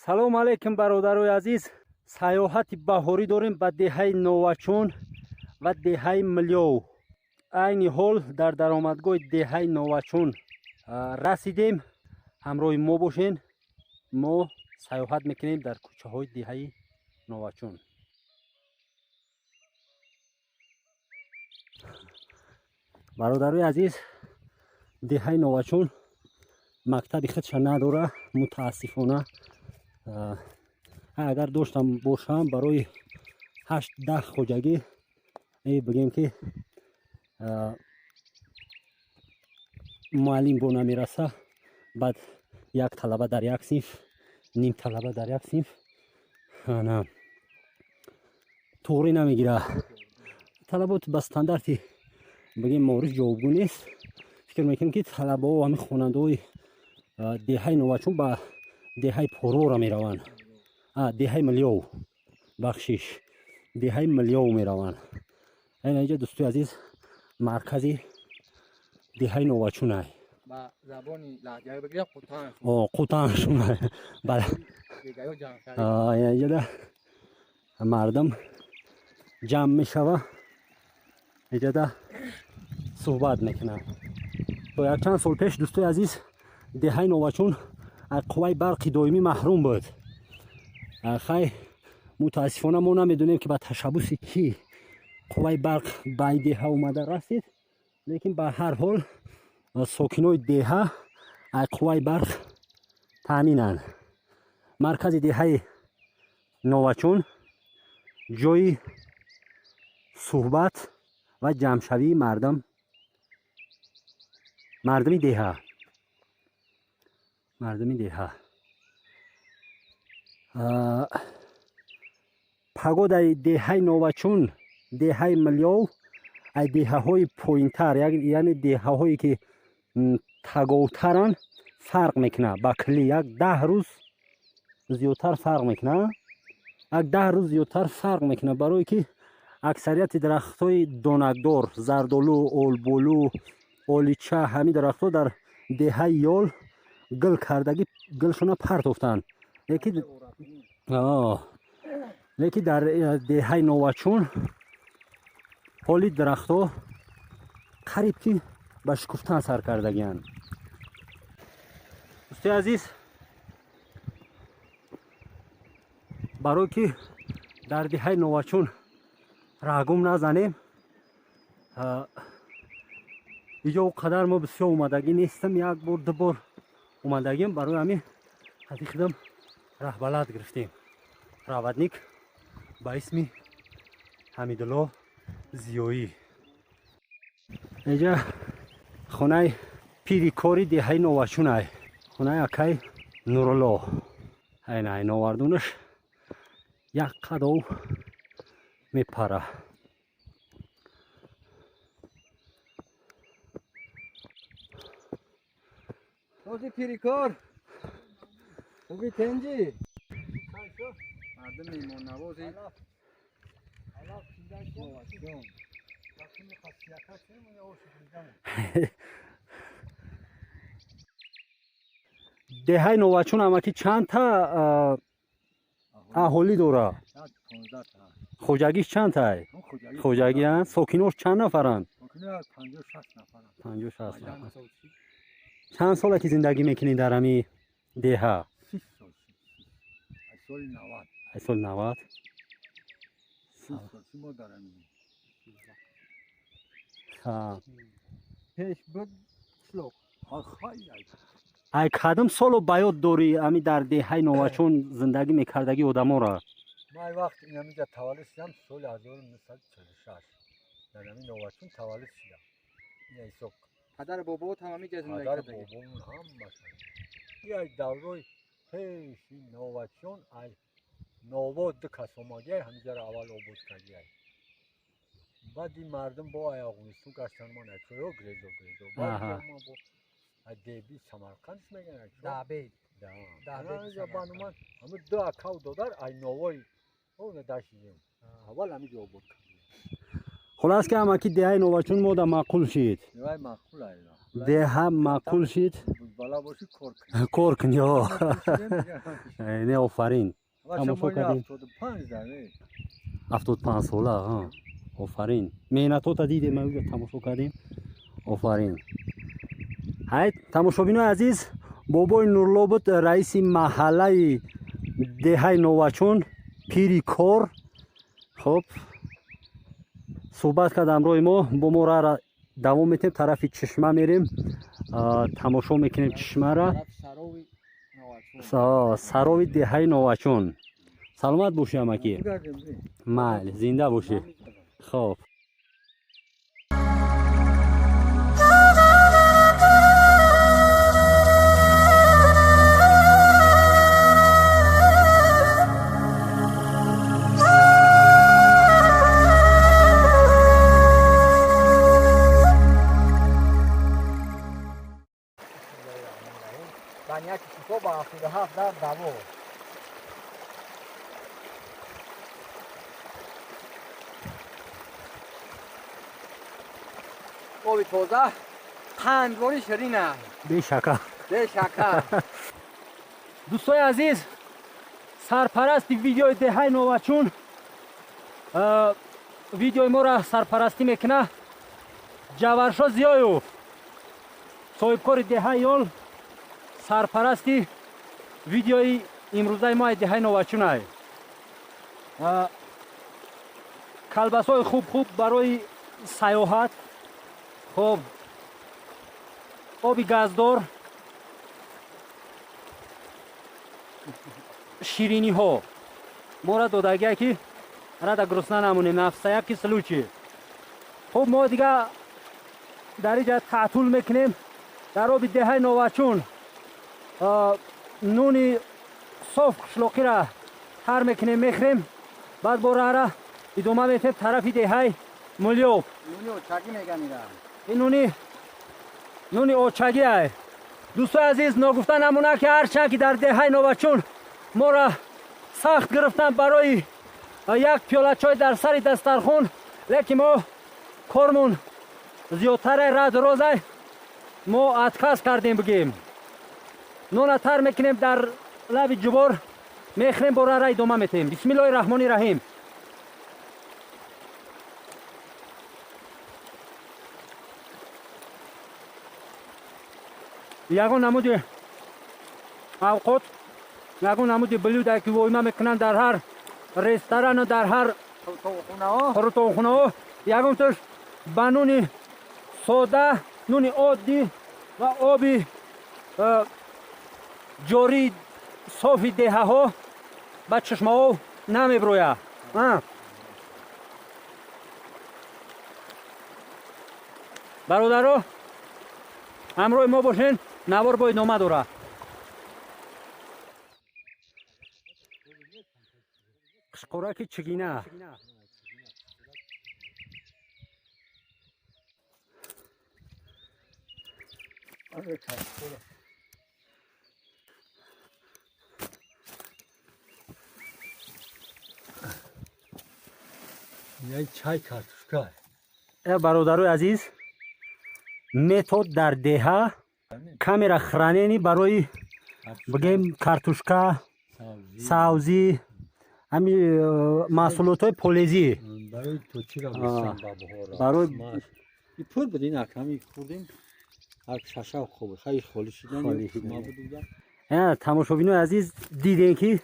салом алейкум бародарои азиз. Сайёҳати баҳорӣ дорем ба деҳаи Новачон ва деҳаи Миллёв. Айни ҳол дар даромадгоҳи деҳаи Новачон расидем. ҳамроҳи мо бошен. Мо сайёҳат мекунем дар кӯчаҳои деҳаи Новачон. бародарои азиз, деҳаи Новачон мактаби худша надора. мутаассифона агар доштам бошам барои 8-10 хоҷагӣ бигем ки муаллим бо намераса, баъд як талаба дар як синф, ним талаба дар як синф тоғрӣ намегира. талабот ба стандарти бигем маориф ҷавобгӯ нест. фикр мекунем ки талабаҳо ҳамин хонандаҳои деҳаи Новачон ба деҳаи Порора мераванд. деҳаи Миллёв, бахшиш, деҳаи Миллёв мераванд. инҷа дӯстои азиз маркази деҳаи Новачон ай. ба забони лаҳҷаи бигирам қутан. қутан шуна. Бала. инҷа мардум ҷамъ мешава. инҷа суҳбат мекунанд. то якчанд сол пеш дӯстои азиз деҳаи Новачон аз қувваи барқи доимӣ маҳрум буд. хай мутаассифона мо намедонем ки ба ташаббуси кӣ қувваи барқ ба ин деҳа омада расид, лекин ба ҳар ҳол сокинои деҳа аз қувваи барқ таъминанд. маркази деҳаи Новачон ҷойи суҳбат ва ҷамъшавии мардуми деҳа. пагодаи деҳаи Новачон, деҳаи Миллёв аз деҳаҳои поинтар, яъне деҳаҳое ки таговтаранд фарқ мекунад. ба кулли як 10 рӯз зиёдтар фарқ мекунад. як 10 рӯз зиёдтар фарқ мекунад, барое ки аксарияти дарахтҳои донакдор, зардолу, олболу, олича, ҳамин дарахтҳо дар деҳаи ёл гул кардагӣ гулшона партофтанд. лекин дар деҳаи Новачон ҳоли дарахтҳо қариб ки ба шукуфтан сар кардагианд. дӯстои азиз, барое ки дар деҳаи Новачон рагум назанем, иҷо қадар мо бисёр омадагӣ нестам. як бор ду бор омадагим. барои ҳамин ҳади худам раҳбалат гирифтем. проводник ба исми ҳамидулло зиёӣ. инҷа хонаи пири кори деҳаи Новачон ай. хонаи акай Нурулло. айнай новардунаш як қадов мепара. Този пирикор. Хуби тенҷи. Мардум меҳмоннавози деҳаи Новачон амаки чанд та аҳолӣ дора? 15 та. хоҷагиш чанд тай? хоҷагӣ аст. сокинош чанд нафаранд? 50-60 нафар. чанд сола ки зиндагӣ мекунед дар ҳамин деҳа? 30 сол. аз соли 90. ай кадом соло ба ёд дорӣ ами дар деҳаи Новачон зиндагӣ мекардагӣ одаморо? ман вақт инамиҷа таваллуд шудам соли 1946. дар ҳамин Новачон таваллуд шудам. ин ҳисоб. падар бобоат ҳам ҳамиҷа зиндагӣ кардагӣ? падар бобомон ҳамаша. ин даврои пеши Новачон аз новод ду кас омадия ҳамиҷаро аввал обод кардия. баъд ин мардум бо афғонистон гаштан ман чоё грезо. баъд ман бо деби самарқандш меган дабед. бануман ҳамин ду акав додар ай новои оне дашидем. аввал ҳамиҷа обод кардия. خلاص که اماکی دههای نووچون مودا معقول شید. دههای معقول است. деҳа маъқул шид. بالا باشی کرک کار کنی ها. نه آفرین. تماشا کردیم 75 داره 75 ساله ها. آفرین. محنتات دیدیم ما اونجا تماشا کردیم. آفرین. های تماشابینان عزیز، بابای نورالله بود رئیس محله دهه نووچون، پیری کار. خب صحبت کرد امروز ما با ما را دوام میتیم طرف چشمه میریم تماشا میکنیم چشمه را. سراوی دهه نووچون. سلامت باشی امکی. مال زنده باشی. خب بانیک شکو با 77 در دو آبی تازه قندواری شیرینه بی شکر. به شکر دوستای عزیز، سرپرست ویدیو دهه نووچون ویدیو ما را سرپرستی میکنه جاورشا زیایوف، صاحبکار دهه یول. سرپرستی ویدیوی امروزه ما دهه نووچون است. کلباسای خوب خوب برای سیاحت. خب آبی گازدار، شیرینی ها ما را دادگی که را در گرسنه نمونیم. نفسه که سلوچی. خب ما دیگه در اینجا تعطیل میکنیم. در آب دهه نووچون نون صاف قشلاقی را تر میکنیم میخوریم. بعد باره را ادامه میتیم طرف دهه ملیوب. نونی اوچاگی میگن این نونی اوچاگی است. دوستان عزیز، نگفته نمونه که هرچند که در دهه نووچون ما را سخت گرفتن برای یک پیاله چای در سر دسترخوان، لیکن ما کارمون زیادتر رد روز است. ما اتکاس کردیم بگیم نون تر میکنیم در لب جبار میخوریم باره را ادامه میتیم. بسم الله الرحمن الرحیم. یگان نمود اوقات، یگان نمود بلوده که وایما میکنن در هر رستوران و در هر خونه ها. یگان توش با نون ساده، نون عادی و آبی جاری صافی دهه ها با چشمه ها نمیبروید. برادرها همراه ما باشین، نوار باید نامه داره. قشقورک چگینه یه چای کارتوشکا. برادرای عزیز، متد در دهه کامرا خرانینی برای بگیم کارتوشکا، ساوزی، همین محصولات های پولیزی برای توچی را بستن برای این پول بدین اکمی خوردیم. هر شاشه خوبه خیلی خالی شدن ما بودم. تماشابینان عزیز دیدین که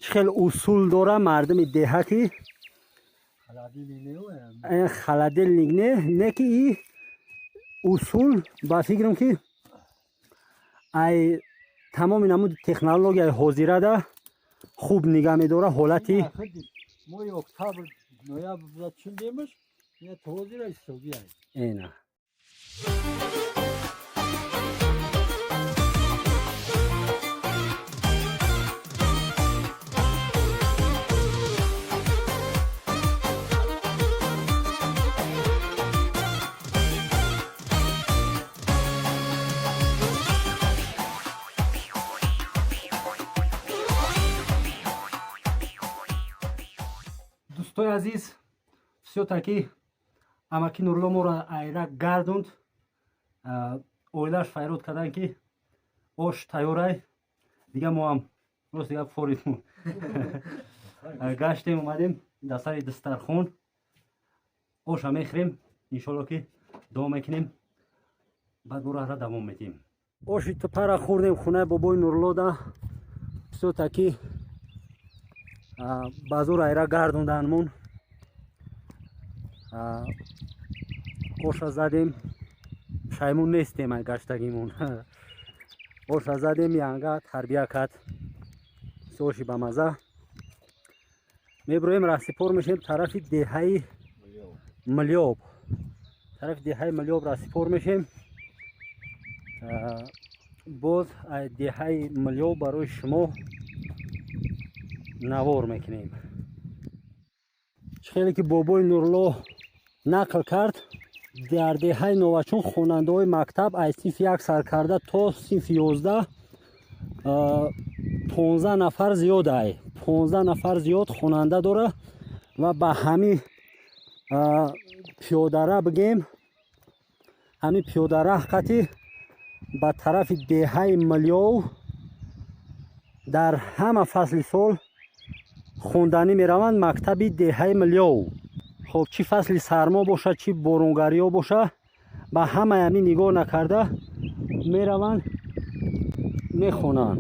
خیلی اصول داره مردم دهه که خلادل نه که این اصول با فکرم که ای تمام نمود تکنولوژی حاضره ده خوب نگاه میداره حالتی. ما اکتبر نویبر بود چون دیمش یه توضیح را استوگی هست اینه. دوستای عزیز، все таки амаки нурло моро айрак гардонд оилаш файруд карданд ки ош тайёрай. Дига мо ҳам рост дига форид гаштем омадем дар сари дастархон оша мехӯрем. иншоалло ки давом мекунем, баъд бо раҳра давом медиҳем. оши тупара хӯрдем хонаи бобои нурлода. бисёр ки базур айра гардонданмон. оша задем, шаймун нестем ай гаштагимон. оша задем янга тарбия кад оши ба маза. меброем раҳсипор мешем тарафи деҳаи милёб. тарафи деҳаи милёб раҳсипор мешем. боз деҳаи милёб барои шумо навор мекунем. чӣ хеле ки бобои нурло нақл кард, дар деҳаи новачон хонандаҳои мактаб аз синфи 1 сар карда то синфи 11 15 нафар зиёд 15 нафар зиёд хонанда дора ва ба ҳами пиёдара бигем, ҳами пиёдараҳ қати ба тарафи деҳаи милёв дар ҳама фасли сол хонданӣ мераванд мактаби деҳаи милёв. хоб чӣ фасли сармо боша, чӣ боронгариё боша, ба ҳамаи ҳамин нигоҳ накарда мераванд мехонанд.